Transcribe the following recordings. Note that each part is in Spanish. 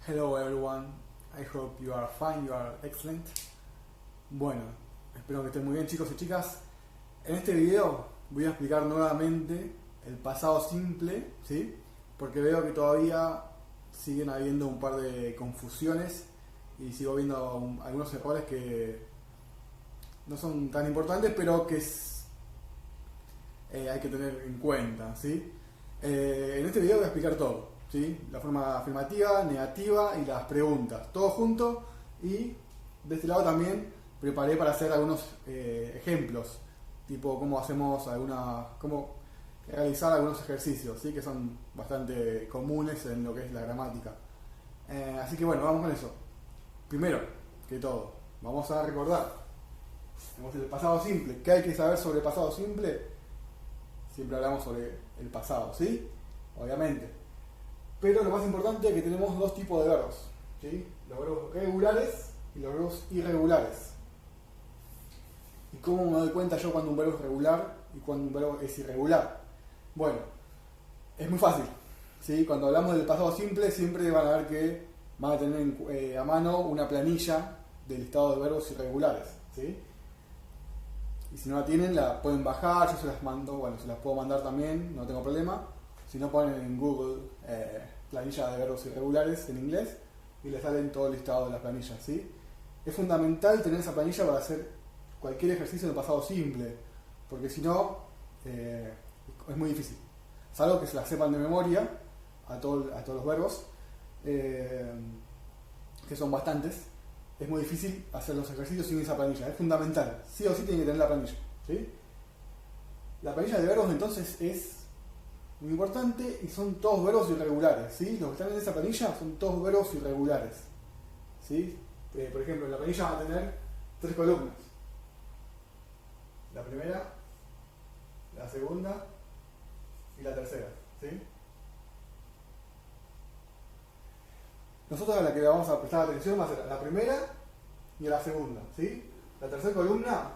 Hello everyone, I hope you are fine, you are excellent. Bueno, espero que estén muy bien chicos y chicas. En este video voy a explicar nuevamente el pasado simple, ¿sí? Porque veo que todavía siguen habiendo un par de confusiones y sigo viendo algunos errores que no son tan importantes, pero que hay que tener en cuenta, ¿sí? En este video voy a explicar todo, ¿sí? La forma afirmativa, negativa y las preguntas, todo junto. Y de este lado también preparé para hacer algunos ejemplos, tipo cómo realizar algunos ejercicios, ¿sí? Que son bastante comunes en lo que es la gramática. Así que bueno, vamos con eso. Primero que todo, vamos a recordar, tenemos el pasado simple. ¿Qué hay que saber sobre el pasado simple? Siempre hablamos sobre el pasado, ¿sí? Obviamente. Pero lo más importante es que tenemos dos tipos de verbos, ¿sí? Los verbos regulares y los verbos irregulares. ¿Y cómo me doy cuenta yo cuando un verbo es regular y cuando un verbo es irregular? Bueno, es muy fácil, ¿sí? Cuando hablamos del pasado simple siempre van a ver que van a tener a mano una planilla del listado de verbos irregulares, ¿sí? Y si no la tienen, la pueden bajar, yo se las mando, bueno, se las puedo mandar también, no tengo problema. Si no, ponen en Google planilla de verbos irregulares en inglés y les salen todo el listado de las planillas, ¿sí? Es fundamental tener esa planilla para hacer cualquier ejercicio de pasado simple, porque si no, es muy difícil. Salvo que se las sepan de memoria a todos los verbos, que son bastantes. Es muy difícil hacer los ejercicios sin esa planilla. Es fundamental. Sí o sí tienen que tener la planilla, ¿sí? La planilla de verbos entonces es muy importante y son todos verbos irregulares, ¿sí? Los que están en esa planilla son todos verbos irregulares, ¿sí? Por ejemplo, en la planilla va a tener 3 columnas. La primera, la segunda y la tercera, ¿sí? Nosotros a la que vamos a prestar atención va a ser a la primera y a la segunda, ¿sí? La tercera columna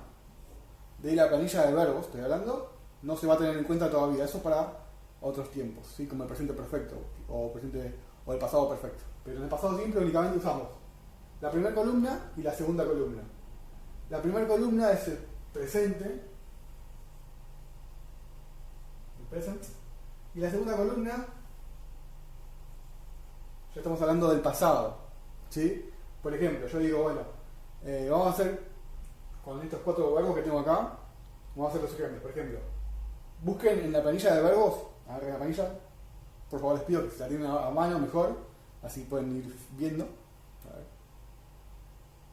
de la planilla de verbos, estoy hablando, no se va a tener en cuenta todavía. Eso para otros tiempos, ¿sí? Como el presente perfecto o el pasado perfecto. Pero en el pasado simple únicamente usamos la primera columna y la segunda columna. La primera columna es el presente, el present, y la segunda columna ya estamos hablando del pasado, ¿sí? Por ejemplo, yo digo, bueno, vamos a hacer con estos 4 verbos que tengo acá, vamos a hacer los ejemplos. Por ejemplo, busquen en la planilla de verbos, agarren la planilla, por favor les pido que se la tienen a mano mejor, así pueden ir viendo. A ver.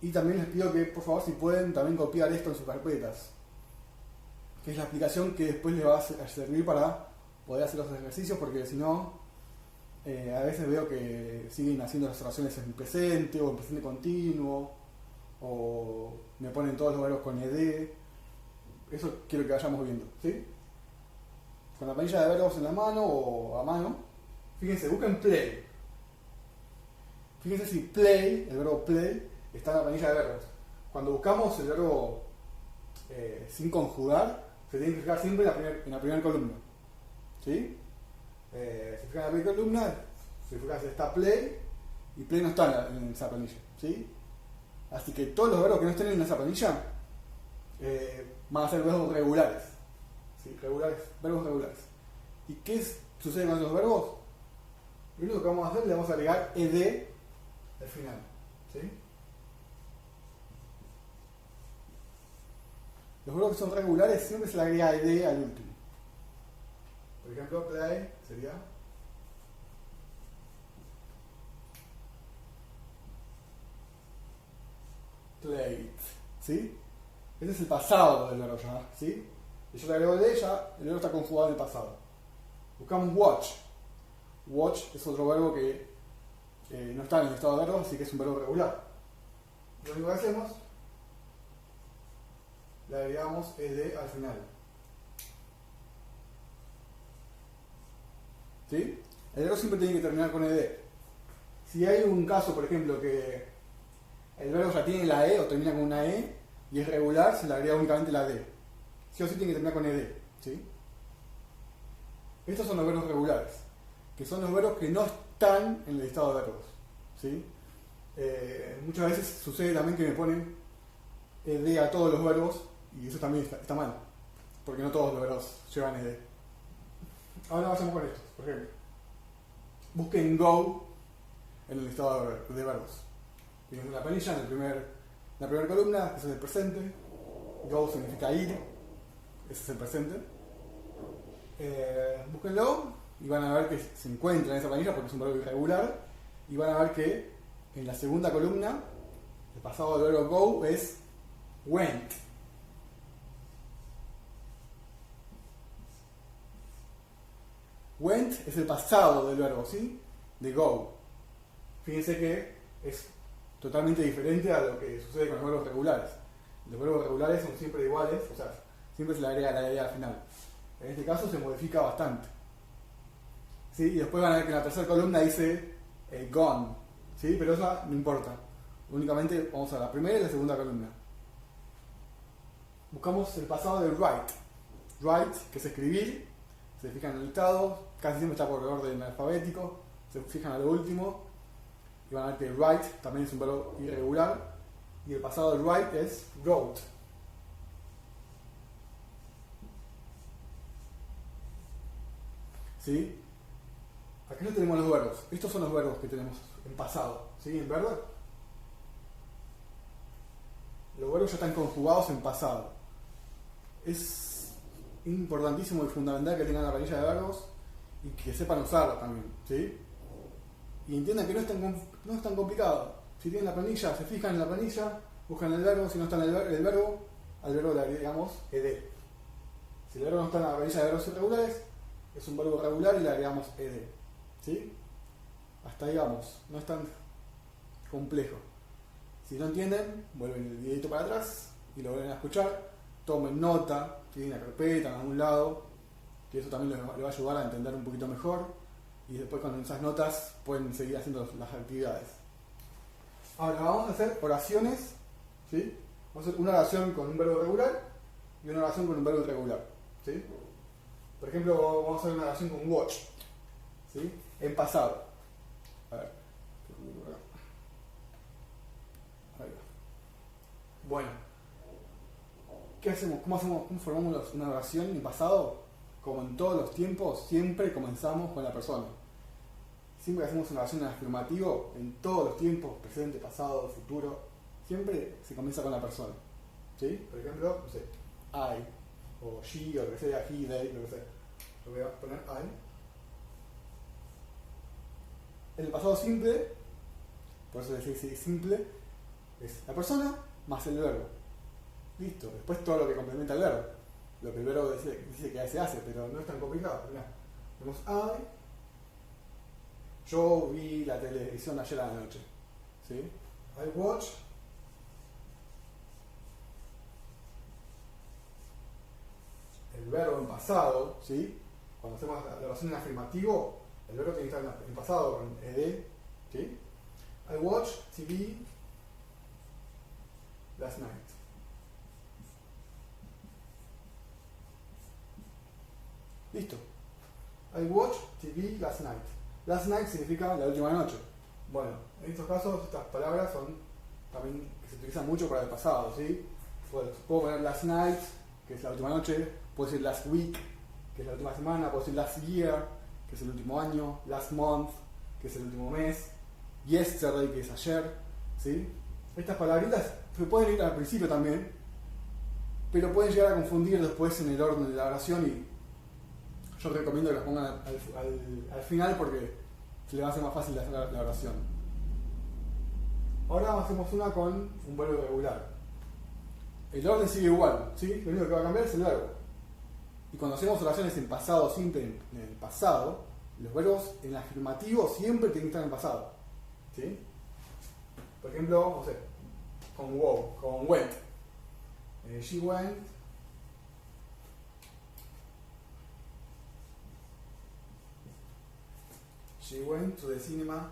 Y también les pido que por favor si pueden también copiar esto en sus carpetas, que es la aplicación que después les va a servir para poder hacer los ejercicios, porque si no, a veces veo que siguen haciendo las oraciones en presente o en presente continuo, o me ponen todos los verbos con ed. Eso quiero que vayamos viendo, ¿sí? Con la planilla de verbos en la mano o a mano, fíjense, busquen play. Fíjense si play, el verbo play, está en la planilla de verbos. Cuando buscamos el verbo sin conjugar, se tiene que fijar siempre en la primera columna, ¿sí? Se fijan en la primera columna, se fijan si está play, y play no está en esa planilla, ¿sí? Así que todos los verbos que no estén en esa planilla van a ser verbos regulares, ¿sí? Verbos regulares. ¿Y qué sucede con esos verbos? Lo único que vamos a hacer, le vamos a agregar ed al final, ¿sí? Los verbos que son regulares siempre se le agrega ed al último. Por ejemplo, play sería played, ¿sí? Ese es el pasado del verbo ya, ¿sí? Y yo le agrego de ella, el verbo está conjugado en el pasado. Buscamos watch. Watch es otro verbo que no está en el estado de verbos, así que es un verbo regular. Lo único que hacemos, le agregamos ed al final. ¿Sí? El verbo siempre tiene que terminar con ed. Si hay un caso, por ejemplo, que el verbo ya tiene la e o termina con una e y es regular, se le agrega únicamente la d. Sí o sí tiene que terminar con ed, ¿sí? Estos son los verbos regulares, que son los verbos que no están en el listado de verbos, ¿sí? Muchas veces sucede también que me ponen ed a todos los verbos y eso también está mal, porque no todos los verbos llevan ed. Ahora vayamos con esto. Por ejemplo, busquen go en el listado de verbos. Tienen una planilla en la primera columna, eso es el presente. Go significa ir, ese es el presente. Búsquenlo y van a ver que se encuentra en esa planilla porque es un verbo irregular. Y van a ver que en la segunda columna el pasado del verbo go es went. Went es el pasado del verbo, ¿sí? De go. Fíjense que es totalmente diferente a lo que sucede con los verbos regulares. Los verbos regulares son siempre iguales, o sea, siempre se le agrega la idea al final. En este caso se modifica bastante. ¿Sí? Y después van a ver que en la tercera columna dice gone, ¿sí? Pero eso no importa. Únicamente vamos a la primera y la segunda columna. Buscamos el pasado de write. Write, que es escribir. Se fijan en el listado, casi siempre está por orden alfabético. Se fijan a lo último y van a ver que write también es un verbo irregular. Y el pasado de write es wrote. ¿Sí? Aquí no tenemos los verbos. Estos son los verbos que tenemos en pasado. ¿Sí? ¿En verde? Los verbos ya están conjugados en pasado. Es importantísimo y fundamental que tengan la planilla de verbos y que sepan usarla también. ¿Sí? Y entiendan que no es tan complicado. Si tienen la planilla, se fijan en la planilla, buscan el verbo. Si no está en el verbo, al verbo le agregamos ed. Si el verbo no está en la planilla de verbos irregulares, es un verbo regular y le agregamos ed. ¿Sí? Hasta ahí vamos, no es tan complejo. Si no entienden, vuelven el videito para atrás y lo vuelven a escuchar. Tomen nota, tienen una carpeta en algún lado, que eso también les va a ayudar a entender un poquito mejor. Y después con esas notas pueden seguir haciendo las actividades. Ahora vamos a hacer oraciones, ¿sí? Vamos a hacer una oración con un verbo regular y una oración con un verbo irregular, ¿sí? Por ejemplo, vamos a hacer una oración con watch, ¿sí? En pasado. A ver. Ahí va. Bueno, ¿qué hacemos? ¿Cómo formamos una oración en pasado? Como en todos los tiempos, siempre comenzamos con la persona. Siempre que hacemos una oración en afirmativo, en todos los tiempos, presente, pasado, futuro, siempre se comienza con la persona. ¿Sí? Por ejemplo, no sé, I, o she, o lo que sea, he, they, lo que sea. Lo voy a poner I. En el pasado simple, por eso se dice simple, es la persona más el verbo. Listo. Después todo lo que complementa el verbo. Lo que el verbo dice que se hace, pero no es tan complicado. Mirá. Tenemos I. Yo vi la televisión ayer a la noche. ¿Sí? I watch. El verbo en pasado, ¿sí? Cuando hacemos la oración en afirmativo, el verbo tiene que estar en pasado con ed. ¿Sí? I watched TV last night. Listo. I watched TV last night. Last night significa la última noche. Bueno, en estos casos estas palabras son también que se utilizan mucho para el pasado, ¿sí? Puedo poner last night, que es la última noche. Puedo decir last week, que es la última semana. Puedo decir last year, que es el último año. Last month, que es el último mes. Yesterday, que es ayer, ¿sí? Estas palabritas se pueden ir al principio también, pero pueden llegar a confundir después en el orden de la oración y yo recomiendo que las pongan al final porque se les va a hacer más fácil hacer la oración. Ahora hacemos una con un verbo irregular. El orden sigue igual, ¿sí? Lo único que va a cambiar es el verbo. Y cuando hacemos oraciones en pasado simple, en el pasado, los verbos en afirmativo siempre tienen que estar en pasado, ¿sí? Por ejemplo, no sé, con went. She went. She went to the cinema.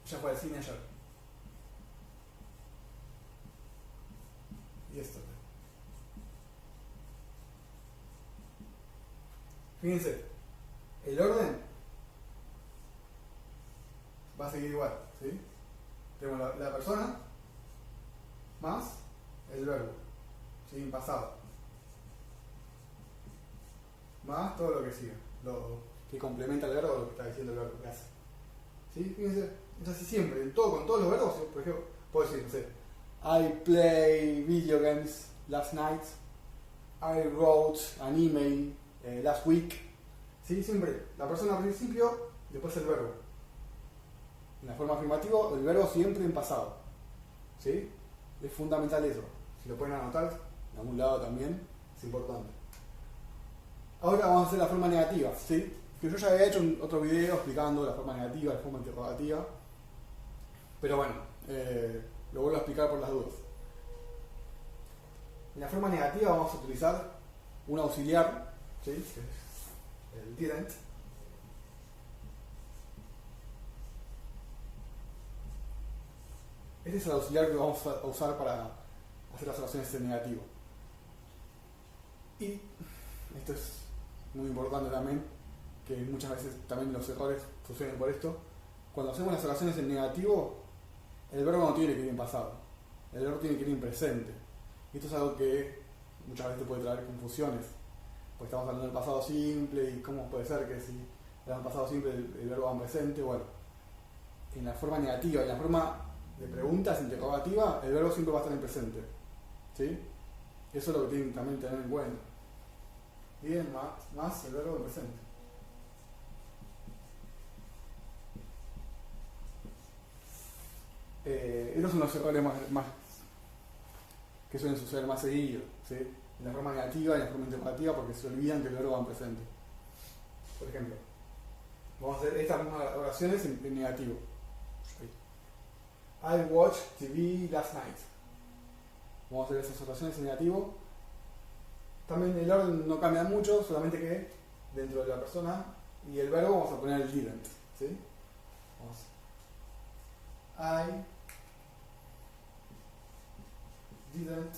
Ella fue al cine ayer. Yesterday. Fíjense, el orden va a seguir igual, ¿sí? Tenemos la persona más el verbo, ¿sí? En pasado. Más todo lo que sigue, lo que complementa el verbo o lo que está diciendo el verbo que hace. ¿Sí? Fíjense, es así siempre, con todos los verbos, por ejemplo, puedo decir, no sé, I play video games last night, I wrote an email last week. ¿Sí? Siempre la persona al principio, después el verbo. En la forma afirmativa, el verbo siempre en pasado. ¿Sí? Es fundamental eso. Si lo pueden anotar en algún lado también, es importante. Ahora vamos a hacer la forma negativa, ¿sí? Que yo ya había hecho otro video explicando la forma negativa, la forma interrogativa. Pero bueno, lo vuelvo a explicar por las dudas. En la forma negativa vamos a utilizar un auxiliar, ¿sí? Que es el didn't. Este es el auxiliar que vamos a usar para hacer las oraciones en negativo. Y esto es muy importante también, que muchas veces también los errores suceden por esto. Cuando hacemos las oraciones en negativo, el verbo no tiene que ir en pasado, el verbo tiene que ir en presente. Y esto es algo que muchas veces puede traer confusiones, porque estamos hablando del pasado simple y cómo puede ser que si hablamos del pasado simple el verbo va en presente. Bueno, en la forma negativa, en la forma de preguntas interrogativa, el verbo siempre va a estar en presente, ¿sí? Eso es lo que tienen también que tener en cuenta. Bien, más el verbo en presente. Estos son los errores más que suelen suceder más seguido, ¿sí? En la forma negativa y en la forma interrogativa, porque se olvidan que el verbo va en presente. Por ejemplo, vamos a hacer estas mismas oraciones en negativo. I watched TV last night. Vamos a hacer esas oraciones en negativo. También el orden no cambia mucho, solamente que dentro de la persona y el verbo vamos a poner el didn't, ¿sí? Vamos. I didn't.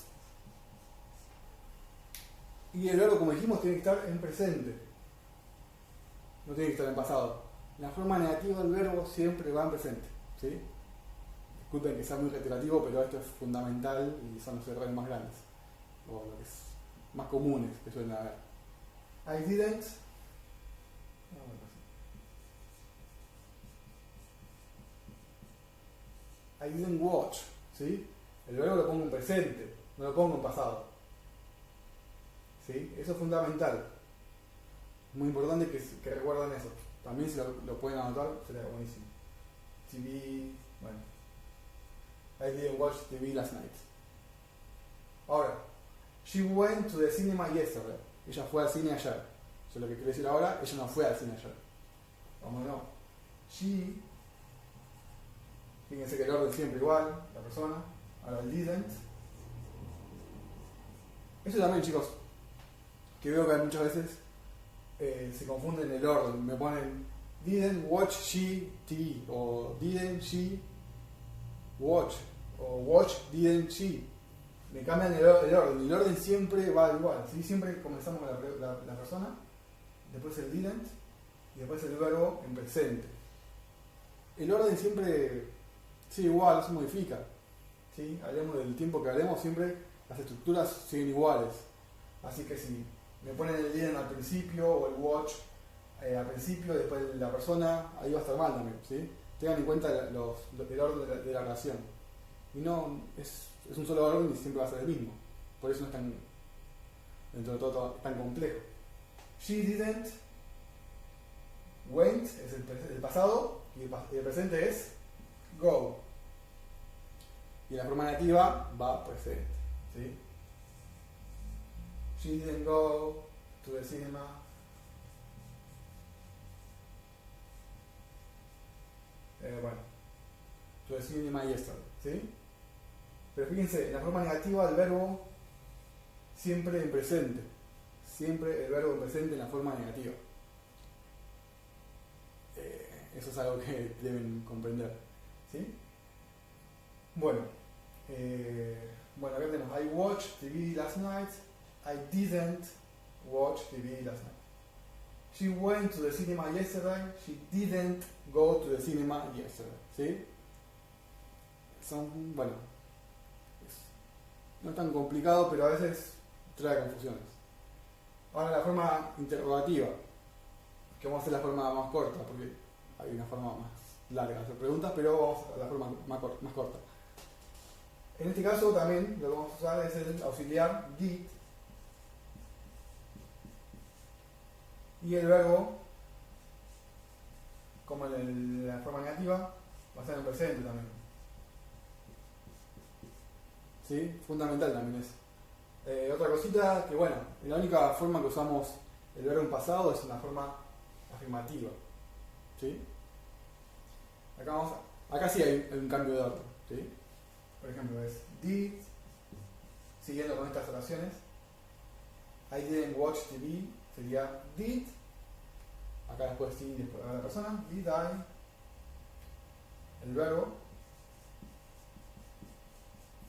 Y el verbo, como dijimos, tiene que estar en presente. No tiene que estar en pasado. En la forma negativa del verbo siempre va en presente, ¿sí? Disculpen que sea muy reiterativo, pero esto es fundamental y son los errores más grandes, o lo que es más comunes que suelen haber. I didn't. I didn't watch, ¿sí? El verbo lo pongo en presente, no lo pongo en pasado. ¿Sí? Eso es fundamental. Muy importante que recuerden eso. También si lo pueden anotar, sería buenísimo. TV, bueno. I didn't watch TV last night. Ahora, she went to the cinema yesterday. Ella fue al cine ayer. Eso es lo que quiero decir ahora, ella no fue al cine ayer. Vamos, no. She, fíjense que el orden siempre igual, la persona. Ahora el didn't. Eso también, chicos, que veo que muchas veces se confunden el orden. Me ponen didn't watch she TV o didn't she watch o watch didn't she. Me cambian el orden. El orden siempre va igual, ¿sí? Siempre comenzamos con la persona, después el didn't y después el verbo en presente. El orden siempre sigue igual, no se modifica, ¿sí? Hablemos del tiempo que hablemos, siempre las estructuras siguen iguales. Así que si me ponen el didn't al principio o el watch al principio, después la persona, ahí va a estar mal también, ¿sí? Tengan en cuenta el orden de la oración. Y no, es un solo orden y siempre va a ser el mismo. Por eso no es tan, dentro de todo, tan complejo. She didn't went es el pasado y el presente es go. Y la forma negativa va presente, ¿sí? She didn't go to the cinema. Bueno, to the cinema yesterday, ¿sí? Pero fíjense, en la forma negativa del verbo siempre en presente. Siempre el verbo en presente en la forma negativa. Eso es algo que deben comprender, ¿sí? Bueno, acá tenemos I watched TV last night. I didn't watch TV last night. She went to the cinema yesterday. She didn't go to the cinema yesterday. ¿Sí? Son, bueno, no es tan complicado, pero a veces trae confusiones. Ahora la forma interrogativa, que vamos a hacer la forma más corta, porque hay una forma más larga de hacer preguntas, pero vamos a la forma más corta. En este caso también lo que vamos a usar es el auxiliar did y el verbo, como en la forma negativa, va a estar en presente también. ¿Sí? Fundamental también es. Otra cosita que, bueno, la única forma que usamos el verbo en pasado es una forma afirmativa. ¿Sí? Acá sí hay un cambio de orden. ¿Sí? Por ejemplo, es did, siguiendo con estas oraciones. I didn't watch TV sería did. Acá después sí, después de la persona. Did I. El verbo.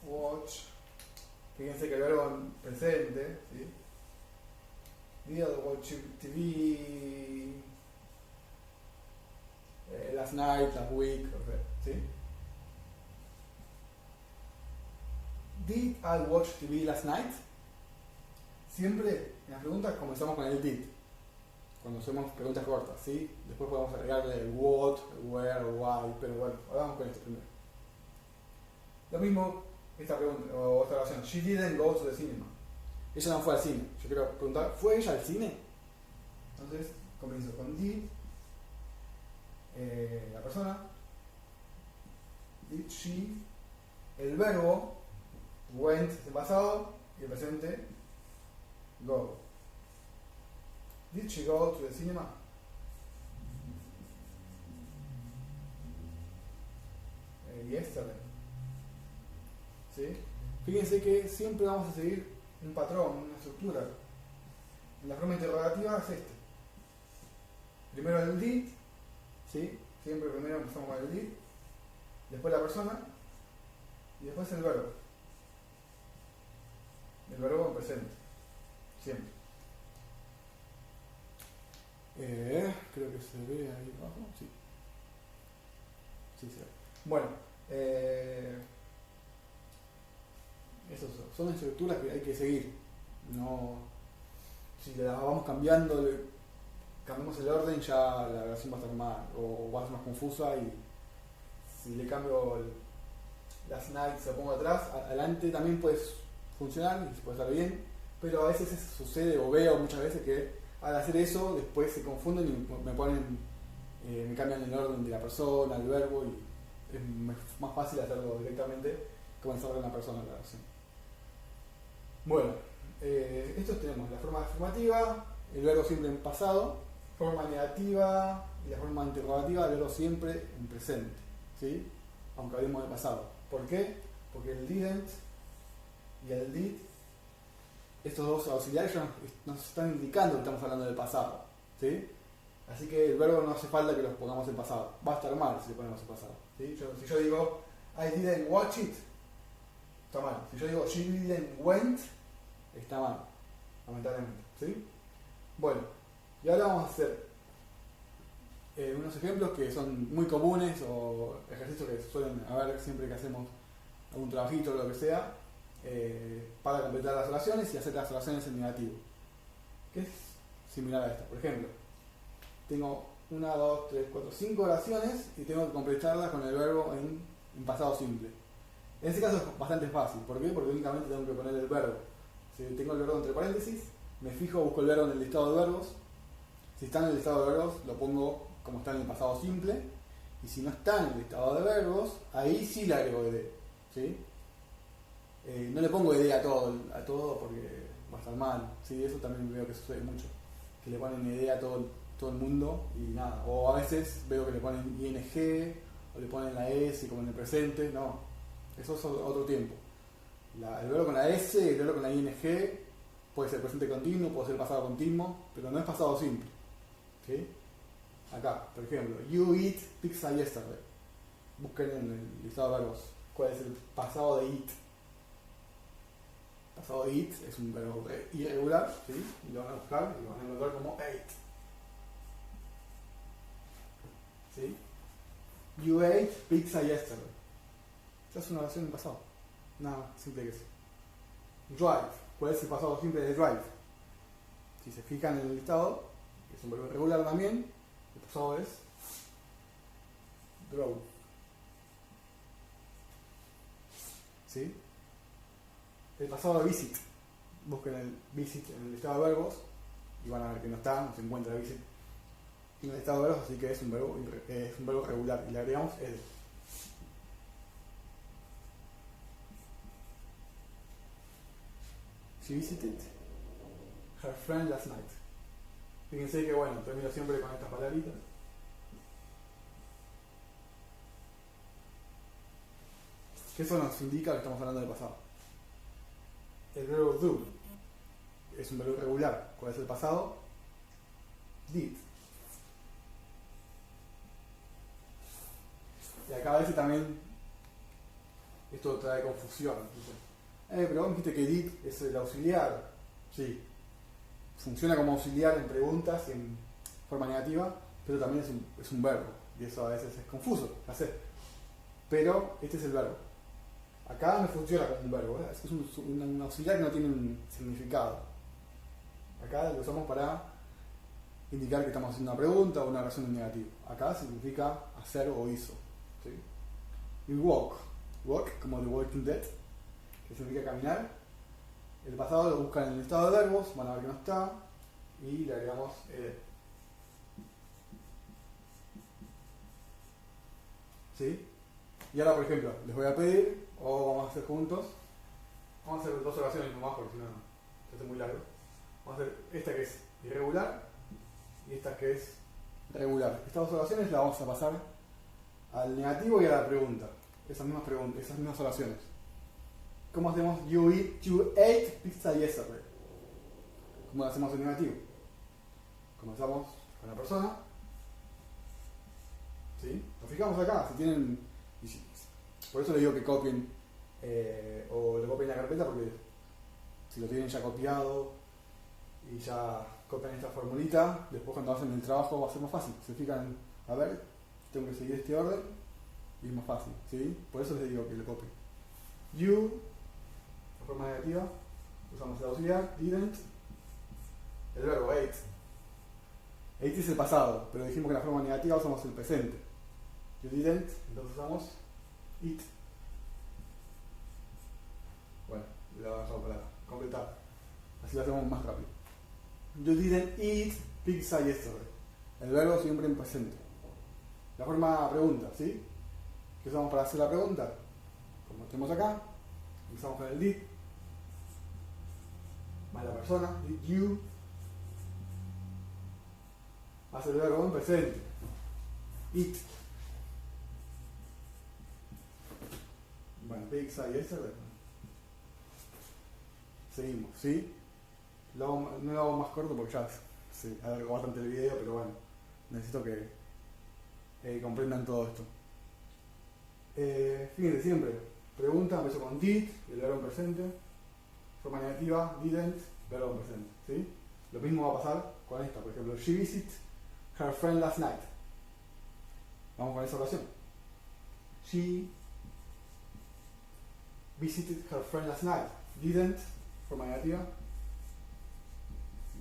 Watch. Fíjense que el verbo en presente. ¿Sí? Did I watch TV last night, last week. ¿Sí? Did I watch TV last night? Siempre en las preguntas comenzamos con el did. Cuando hacemos preguntas cortas, ¿sí? Después podemos agregarle el what, el where, why, pero bueno, ahora vamos con esto primero. Lo mismo, esta pregunta, o esta oración, she didn't go to the cinema. Ella no fue al cine. Yo quiero preguntar, ¿fue ella al cine? Entonces, comienzo con did, la persona, did she, el verbo, went en pasado y el presente go. Did she go to the cinema? Yesterday. ¿Sí? Fíjense que siempre vamos a seguir un patrón, una estructura. La forma interrogativa es este. Primero el did, ¿sí? Siempre primero empezamos con el did, después la persona y después el verbo. El verbo en presente. Siempre. Creo que se ve ahí abajo. Sí. Sí se ve. Bueno. Esas son estructuras que hay que seguir. No, si las vamos cambiando, cambiamos el orden, ya la versión va a estar mal o va a ser más confusa y si le cambio las nights lo pongo atrás, adelante también puede funcionar y puede estar bien, pero a veces sucede o veo muchas veces que al hacer eso después se confunden y me ponen, me cambian el orden de la persona, el verbo y es más fácil hacerlo directamente comenzar con la persona la versión. Bueno, estos tenemos la forma afirmativa, el verbo siempre en pasado, forma negativa y la forma interrogativa, el verbo siempre en presente, ¿sí? Aunque hablemos de pasado. ¿Por qué? Porque el didn't y el did, estos dos auxiliares ya nos están indicando que estamos hablando del pasado, ¿sí? Así que el verbo no hace falta que los pongamos en pasado, va a estar mal si le ponemos en pasado, ¿sí? Si yo digo I didn't watch it, está mal. Si yo digo she didn't went, está mal, lamentablemente, ¿sí? Bueno, y ahora vamos a hacer unos ejemplos que son muy comunes o ejercicios que suelen haber siempre que hacemos algún trabajito o lo que sea, para completar las oraciones y hacer las oraciones en negativo, que es similar a esta. Por ejemplo, tengo 1, 2, 3, 4, 5 oraciones y tengo que completarlas con el verbo en pasado simple. En este caso es bastante fácil. ¿Por qué? Porque únicamente tengo que poner el verbo. Si tengo el verbo entre paréntesis, me fijo, busco el verbo en el listado de verbos. Si está en el listado de verbos, lo pongo como está en el pasado simple. Y si no está en el listado de verbos, ahí sí le agrego ed, ¿sí? No le pongo ed a todo porque va a estar mal, ¿sí? Eso también veo que sucede mucho, que le ponen ed a todo el mundo y nada. O a veces veo que le ponen ing o le ponen la s como en el presente. No, eso es otro tiempo. El verbo con la s, el verbo con la ing puede ser presente continuo, puede ser pasado continuo, pero no es pasado simple, ¿sí? Acá, por ejemplo, you eat pizza yesterday. Busquen en el listado de verbos cuál es el pasado de eat. Pasado de eat es un verbo irregular, ¿sí? Y lo van a buscar y lo van a encontrar como ate. ¿sí? You ate pizza yesterday. Esa es una oración del pasado. Nada, simple que eso. Drive. ¿Cuál es el pasado simple de drive? Si se fijan en el listado, que es un verbo irregular también, el pasado es drove. ¿Sí? El pasado de visit. Busquen el visit en el listado de verbos y van a ver que no está, no se encuentra el visit en el listado de verbos, así que es un verbo regular y le agregamos el. She visited her friend last night. Fíjense que bueno, termino siempre con estas palabritas. Que eso nos indica que estamos hablando del pasado. El verbo do es un verbo irregular. ¿Cuál es el pasado? Did. Y acá a veces también esto trae confusión. Pero vos dijiste que did es el auxiliar. Sí. Funciona como auxiliar en preguntas y en forma negativa, pero también es un verbo. Y eso a veces es confuso, ya sé. Pero este es el verbo. Acá no funciona como un verbo, ¿eh? Es un auxiliar que no tiene un significado. Acá lo usamos para indicar que estamos haciendo una pregunta o una oración en negativo. Acá significa hacer o hizo. ¿Sí? Y walk. Walk, como The Walking Dead, que significa caminar. El pasado lo buscan en el listado de verbos, van a ver que no está, y le agregamos ¿sí? Y ahora, por ejemplo, les voy a pedir, o vamos a hacer juntos, vamos a hacer 2 oraciones nomás porque si no se hace muy largo. Vamos a hacer esta que es irregular y esta que es regular. Estas 2 oraciones las vamos a pasar al negativo y a la pregunta. Esas mismas oraciones. ¿Cómo hacemos you ate pizza yesterday? ¿Cómo lo hacemos en negativo? Comenzamos con la persona. ¿Sí? Nos fijamos acá, si tienen. Por eso les digo que copien o lo copien la carpeta, porque si lo tienen ya copiado y ya copian esta formulita, después cuando hacen el trabajo va a ser más fácil. Se fijan, a ver, tengo que seguir este orden y es más fácil. ¿Sí? Por eso les digo que lo copien. You, la forma negativa, usamos el auxiliar, didn't, el verbo ate. Ate es el pasado, pero dijimos que en la forma negativa usamos el presente. You didn't, entonces usamos eat. Bueno, lo dejamos para completar. Así lo hacemos más rápido. You didn't eat pizza yesterday. El verbo siempre en presente. La forma pregunta, ¿sí? ¿Qué usamos para hacer la pregunta? Como tenemos acá, empezamos con el did. Más la persona, did you. Hace el verbo en presente. Eat. Bueno, pizza yesterday. Seguimos, ¿sí? No lo hago más corto porque ya se alargó bastante el video, pero bueno, necesito que comprendan todo esto. Fíjense siempre, pregunta, empezó con did, el verbo en presente, forma negativa, didn't, verbo en presente, ¿sí? Lo mismo va a pasar con esta, por ejemplo, she visited her friend last night. Vamos con esa oración. She visited her friend last night. Didn't, forma negativa,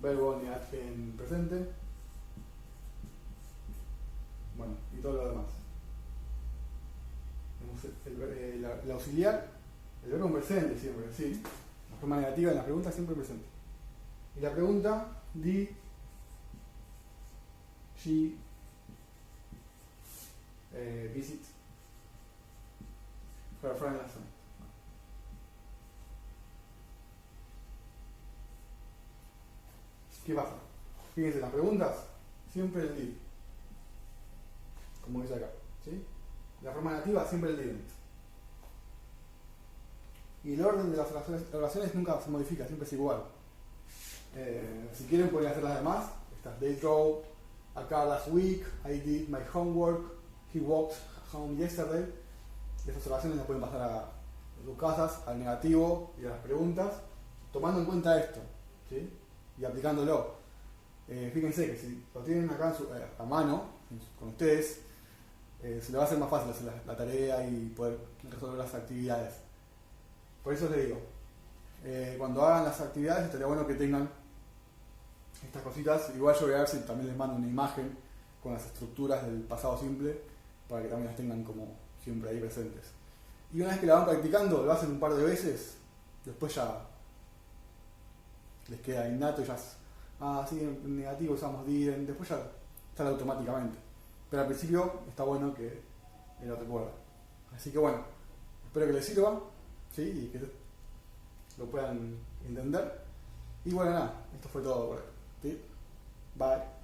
verbo en presente, bueno, y todo lo demás. Tenemos el auxiliar, el verbo en presente siempre, ¿sí? La forma negativa en la pregunta siempre presente. Y la pregunta, did she visit her friend last night? ¿Qué pasa? Fíjense, las preguntas siempre el did, como dice acá, ¿sí? La forma negativa siempre el didn't. Y el orden de las oraciones nunca se modifica, siempre es igual. Si quieren pueden hacer las demás. Estas, they drove a car last week, I did my homework, he walked home yesterday. Esas oraciones las pueden pasar a sus casas, al negativo y a las preguntas, tomando en cuenta esto, ¿sí? Y aplicándolo. Fíjense que si lo tienen acá a mano, con ustedes, se le va a hacer más fácil hacer la tarea y poder resolver las actividades. Por eso les digo, cuando hagan las actividades estaría bueno que tengan estas cositas. Igual yo voy a ver si también les mando una imagen con las estructuras del pasado simple para que también las tengan como siempre ahí presentes. Y una vez que la van practicando, lo hacen un par de veces, después ya les queda innato y ya sí, en negativo usamos didn't, después ya sale automáticamente. Pero al principio está bueno que lo recuerden. Así que bueno, espero que les sirva, ¿sí? Y que lo puedan entender. Y bueno, nada, esto fue todo por hoy, ¿sí? Bye.